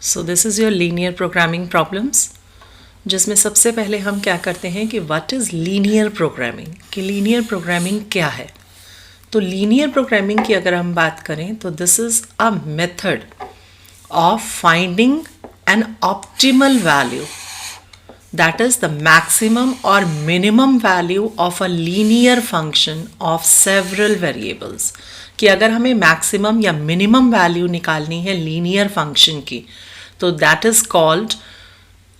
So this is your linear programming problems, जिसमें सबसे पहले हम क्या करते हैं कि व्हाट इज़ लीनियर प्रोग्रामिंग, कि लीनियर प्रोग्रामिंग क्या है। तो लीनियर प्रोग्रामिंग की अगर हम बात करें तो this is a method of finding N optimal value, that is the maximum or minimum value of a linear function of several variables। कि अगर हमें मैक्सिमम या मिनिमम वैल्यू निकालनी है लीनियर फंक्शन की तो that is called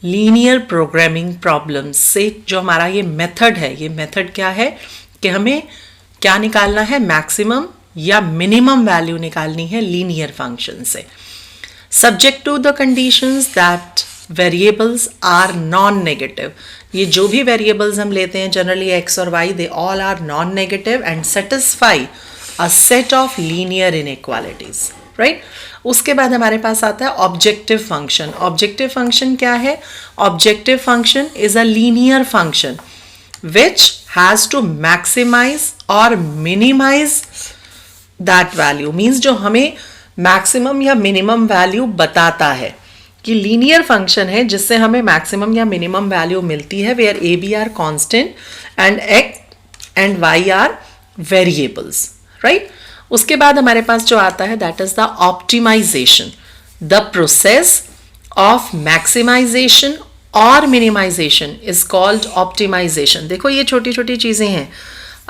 linear programming problems. से जो हमारा ये मेथड है, ये मेथड क्या है कि हमें क्या निकालना है, मैक्सिमम या मिनिमम वैल्यू निकालनी है लीनियर फंक्शन से, subject to the conditions that variables are non negative. ये जो भी वेरिएबल्स हम लेते हैं जनरली एक्स और Y, they all are non negative and satisfy a set of linear inequalities, right. उसके बाद हमारे पास आता है ऑब्जेक्टिव फंक्शन। ऑब्जेक्टिव फंक्शन क्या है? Objective function is a linear function which has to maximise और मिनिमाइज दैट वैल्यू, मीन्स जो हमें मैक्सिमम या मिनिमम वैल्यू बताता है, कि लीनियर फंक्शन है जिससे हमें मैक्सिमम या मिनिमम वैल्यू मिलती है, where a b are constant and x and y are variables, right. उसके बाद हमारे पास जो आता है that is the optimization, the process of maximization और मिनिमाइजेशन इज कॉल्ड ऑप्टिमाइजेशन। देखो ये छोटी छोटी चीज़ें हैं,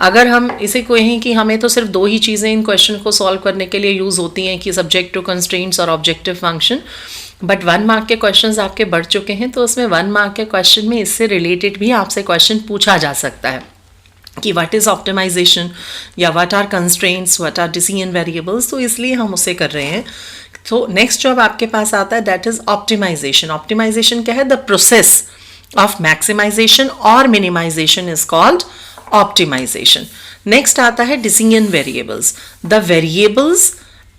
अगर हम इसे कहें कि हमें तो सिर्फ दो ही चीज़ें इन क्वेश्चन को सॉल्व करने के लिए यूज़ होती हैं कि सब्जेक्ट टू कंस्ट्रेंट्स और ऑब्जेक्टिव फंक्शन, बट 1 मार्क के क्वेश्चंस आपके बढ़ चुके हैं, तो उसमें 1 मार्क के क्वेश्चन में इससे रिलेटेड भी आपसे क्वेश्चन पूछा जा सकता है कि व्हाट इज़ ऑप्टिमाइजेशन या what are constraints, what are decision variables, तो इसलिए हम उसे कर रहे हैं। तो नेक्स्ट जो अब आपके पास आता है दैट इज़ ऑप्टिमाइजेशन। ऑप्टिमाइजेशन क्या है? द प्रोसेस ऑफ मैक्सिमाइजेशन और minimization is called optimization. Next आता है decision variables. The variables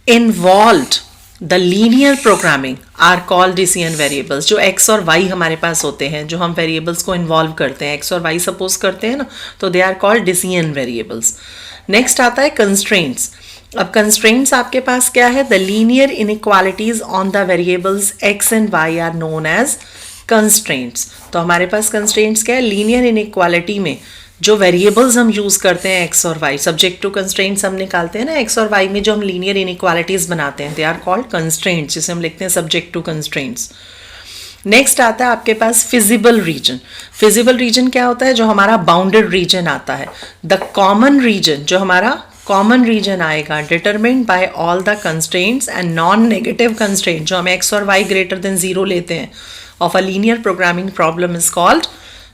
involved the linear programming are called decision variables. जो एक्स और वाई हमारे पास होते हैं, जो हम वेरिएबल्स को इन्वॉल्व करते हैं, एक्स और वाई सपोज करते हैं ना, तो they are called decision variables. Next आता है कंस्ट्रेंट्स। अब कंस्ट्रेंट्स आपके पास क्या है? The linear inequalities on the variables x and y are known as constraints. तो हमारे पास कंस्ट्रेंट्स क्या है? लीनियर इनइक्वालिटी में जो वेरिएबल्स हम यूज़ करते हैं एक्स और वाई, सब्जेक्ट टू कंस्ट्रेंट्स हम निकालते हैं ना एक्स और वाई में, जो हम लीनियर इनइक्वालिटीज़ बनाते हैं, दे आर कॉल्ड कंस्ट्रेंट्स, जिसे हम लिखते हैं सब्जेक्ट टू कंस्ट्रेंट्स। नेक्स्ट आता है आपके पास फिजिबल रीजन। फिजिबल रीजन क्या होता है? जो हमारा बाउंडेड रीजन आता है। द कॉमन रीजन, जो हमारा कॉमन रीजन आएगा determined bye all the constraints and non negative constraint, जो हम एक्स और वाई ग्रेटर देन 0 लेते हैं of a linear programming problem is called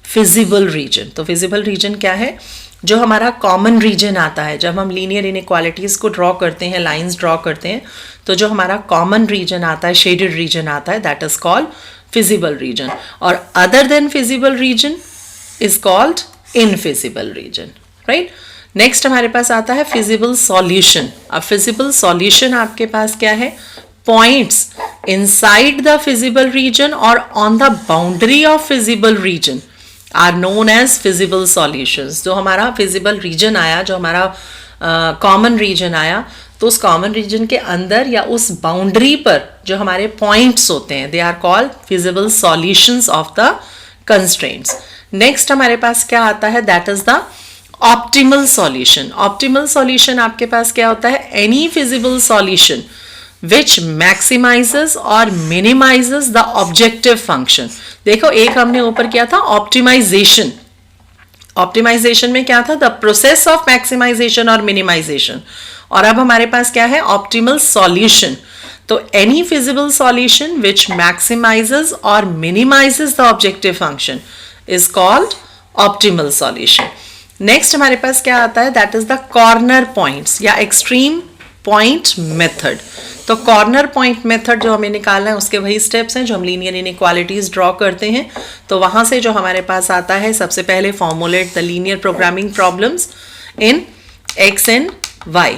feasible reason. तो फिजिबल रीजन क्या है? जो हमारा कॉमन रीजन आता है, जब हम लीनियर इनइक्वालिटीज़ को ड्रॉ करते हैं, लाइंस ड्रॉ करते हैं, तो जो हमारा कॉमन रीजन आता है, शेडेड रीजन आता है, that is called feasible region. और other than feasible region is called infeasible region, right. Next हमारे पास आता है फिजिबल सॉल्यूशन। अब फिजिबल सॉल्यूशन आपके पास क्या है? Points inside the feasible region और on the boundary of feasible region are known as feasible solutions. जो हमारा फिजिबल रीजन आया, जो हमारा कॉमन रीजन आया, तो उस कॉमन रीजन के अंदर या उस बाउंड्री पर जो हमारे पॉइंट्स होते हैं, they are called feasible solutions of the constraints. Next हमारे पास क्या आता है? That is the optimal solution. Optimal solution आपके पास क्या होता है? Any feasible solution which maximizes और minimizes the objective function। देखो एक हमने ऊपर किया था ऑप्टिमाइजेशन। ऑप्टिमाइजेशन में क्या था? द प्रोसेस ऑफ मैक्सिमाइजेशन और मिनिमाइजेशन। और अब हमारे पास क्या है? Optimal solution. तो एनी फिजिबल सॉल्यूशन विच मैक्सिमाइजेस और minimises the objective function is called optimal solution. Next हमारे पास क्या आता है? That is the corner points या एक्सट्रीम पॉइंट मेथड। तो कॉर्नर पॉइंट मेथड जो हमें निकालना है, उसके वही स्टेप्स हैं जो हम लीनियर इनइक्वालिटीज ड्रॉ करते हैं। तो वहां से जो हमारे पास आता है, सबसे पहले formulate the linear programming problems in x and y.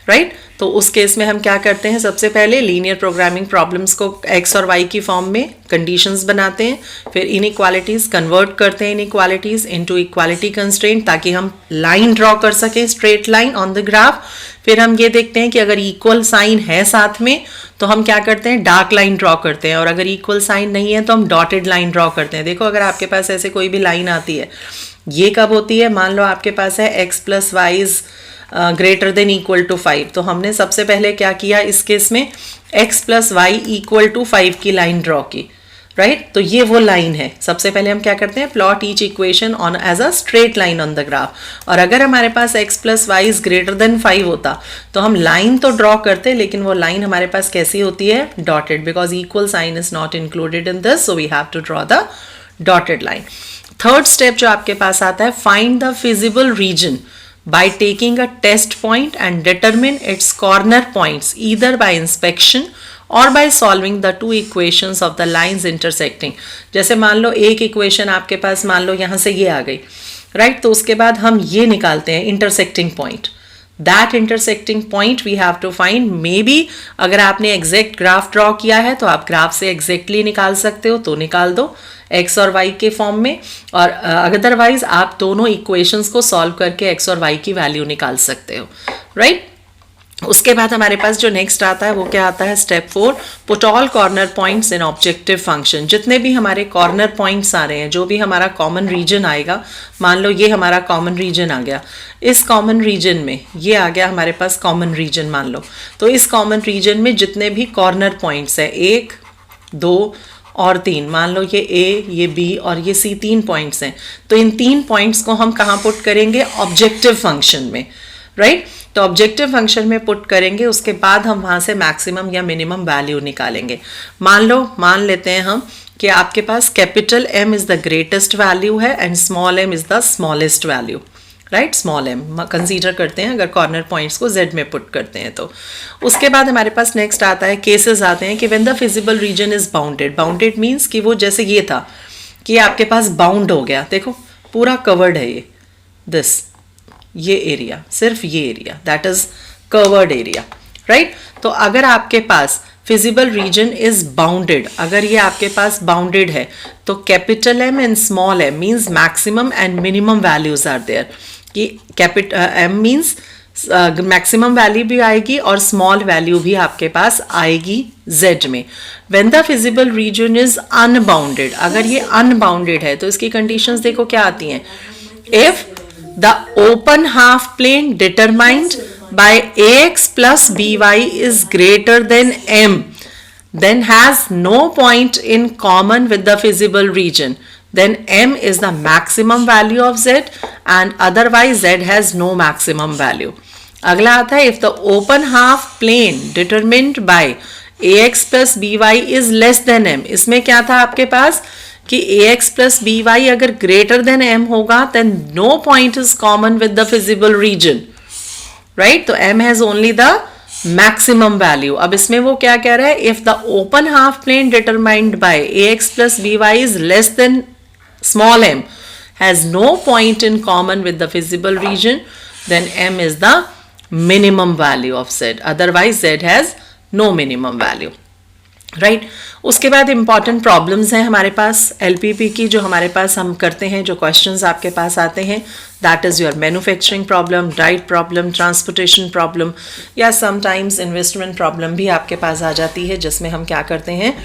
Right तो उस केस में हम क्या करते हैं, सबसे पहले लीनियर प्रोग्रामिंग प्रॉब्लम्स को एक्स और वाई की फॉर्म में कंडीशंस बनाते हैं, फिर इनइक्वालिटीज कन्वर्ट करते हैं इनइक्वालिटीज इनटू इक्वालिटी कंस्ट्रेंट ताकि हम लाइन ड्रॉ कर सकें, straight line on the graph. फिर हम ये देखते हैं कि अगर इक्वल साइन है साथ में तो हम क्या करते हैं, डार्क लाइन ड्रॉ करते हैं, और अगर इक्वल साइन नहीं है तो हम डॉटेड लाइन ड्रॉ करते हैं। देखो अगर आपके पास ऐसे कोई भी लाइन आती है, ये कब होती है, मान लो आपके पास है x plus y is greater than equal to 5, तो हमने सबसे पहले क्या किया इस केस में, x plus y equal to 5 की लाइन ड्रॉ की, राइट तो ये वो लाइन है। सबसे पहले हम क्या करते हैं, plot each equation on as a straight line on the graph, और अगर हमारे पास x plus y is greater than 5 होता तो हम लाइन तो ड्रॉ करते, लेकिन वो लाइन हमारे पास कैसी होती है, dotted, because equal sign is not included in this, so we have to draw the dotted line. Third step जो आपके पास आता है, find the feasible region by taking a test point and determine its corner points either by inspection or by solving the two equations of the lines intersecting। जैसे मान लो एक equation आपके पास, मान लो यहाँ से ये आ गई, राइट तो उसके बाद हम ये निकालते हैं intersecting point, that intersecting point we have to find. Maybe अगर आपने एग्जैक्ट ग्राफ ड्रॉ किया है तो आप ग्राफ से एग्जैक्टली निकाल सकते हो, तो निकाल दो x और y के फॉर्म में, और अदरवाइज आप दोनों इक्वेशंस को सॉल्व करके x और y की वैल्यू निकाल सकते हो, राइट उसके बाद हमारे पास जो नेक्स्ट आता है वो क्या आता है, step 4, put all corner points in objective function. जितने भी हमारे कॉर्नर पॉइंट्स आ रहे हैं, जो भी हमारा कॉमन रीजन आएगा, मान लो ये हमारा कॉमन रीजन आ गया, इस कॉमन रीजन में ये आ गया हमारे पास कॉमन रीजन मान लो, तो इस कॉमन रीजन में जितने भी कॉर्नर पॉइंट्स है, 1 2 और 3, मान लो ये A, ये B और ये C 3 पॉइंट्स हैं, तो इन 3 पॉइंट्स को हम कहाँ पुट करेंगे, ऑब्जेक्टिव फंक्शन में, राइट तो ऑब्जेक्टिव फंक्शन में पुट करेंगे, उसके बाद हम वहाँ से मैक्सिमम या मिनिमम वैल्यू निकालेंगे। मान लेते हैं हम कि आपके पास capital M is the greatest value है and small m is the smallest value, right small m consider करते हैं अगर कॉर्नर पॉइंट्स को z में पुट करते हैं तो। उसके बाद हमारे पास नेक्स्ट आता है, केसेस आते हैं कि when the feasible region is bounded. Bounded means कि वो जैसे ये था कि आपके पास बाउंड हो गया, देखो पूरा कवर्ड है ये, दिस ये एरिया, सिर्फ ये area, that is covered area, right तो अगर आपके पास फिजिबल रीजन इज बाउंडेड, अगर ये आपके पास बाउंडेड है तो capital M and small m means maximum and minimum values are there, कि M मीन्स मैक्सिमम वैल्यू भी आएगी और स्मॉल वैल्यू भी आपके पास आएगी Z में। When the feasible region is unbounded, अगर ये अनबाउंडेड है तो इसकी कंडीशंस देखो क्या आती हैं, if the open half plane determined by ax plus by is greater than m, then has no point in common with the visible region, then m is the maximum value of z and otherwise z has no maximum value. अगला आता है, if the open half plane determined by ax plus by is less than m, इसमें क्या था आपके पास कि ax plus by अगर greater than m होगा then no point is common with the visible region, right तो m has only the maximum value. अब इसमें वो क्या कह रहा है, if the open half plane determined by ax plus by is less than small m has no point in common with the feasible region, then m is the minimum value of z, otherwise z has no minimum value, right उसके बाद important problems हैं हमारे पास LPP की, जो हमारे पास हम करते हैं, जो क्वेश्चंस आपके पास आते हैं, that is your manufacturing problem, diet problem, transportation problem, या समटाइम्स इन्वेस्टमेंट प्रॉब्लम भी आपके पास आ जाती है, जिसमें हम क्या करते हैं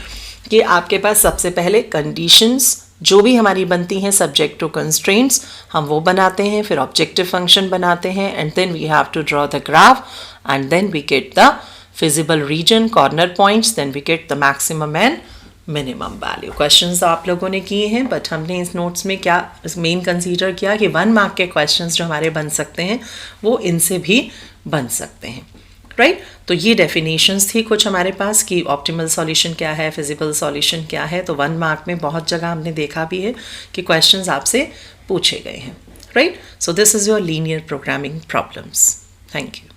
कि आपके पास सबसे पहले कंडीशंस जो भी हमारी बनती हैं सब्जेक्ट टू कंस्ट्रेंट्स हम वो बनाते हैं, फिर ऑब्जेक्टिव फंक्शन बनाते हैं, and then we have to draw the graph and then we get the feasible region, corner points, then we get the maximum and minimum value. Questions तो आप लोगों ने किए हैं, बट हमने इस नोट्स में क्या मेन कंसीडर किया कि 1 मार्क के क्वेश्चंस जो हमारे बन सकते हैं वो इनसे भी बन सकते हैं, राइट तो ये डेफिनेशंस थी कुछ हमारे पास कि ऑप्टिमल सॉल्यूशन क्या है, फिजिबल सॉल्यूशन क्या है। तो 1 मार्क में बहुत जगह हमने देखा भी है कि क्वेश्चंस आपसे पूछे गए हैं, right so this is your linear programming problems. Thank you.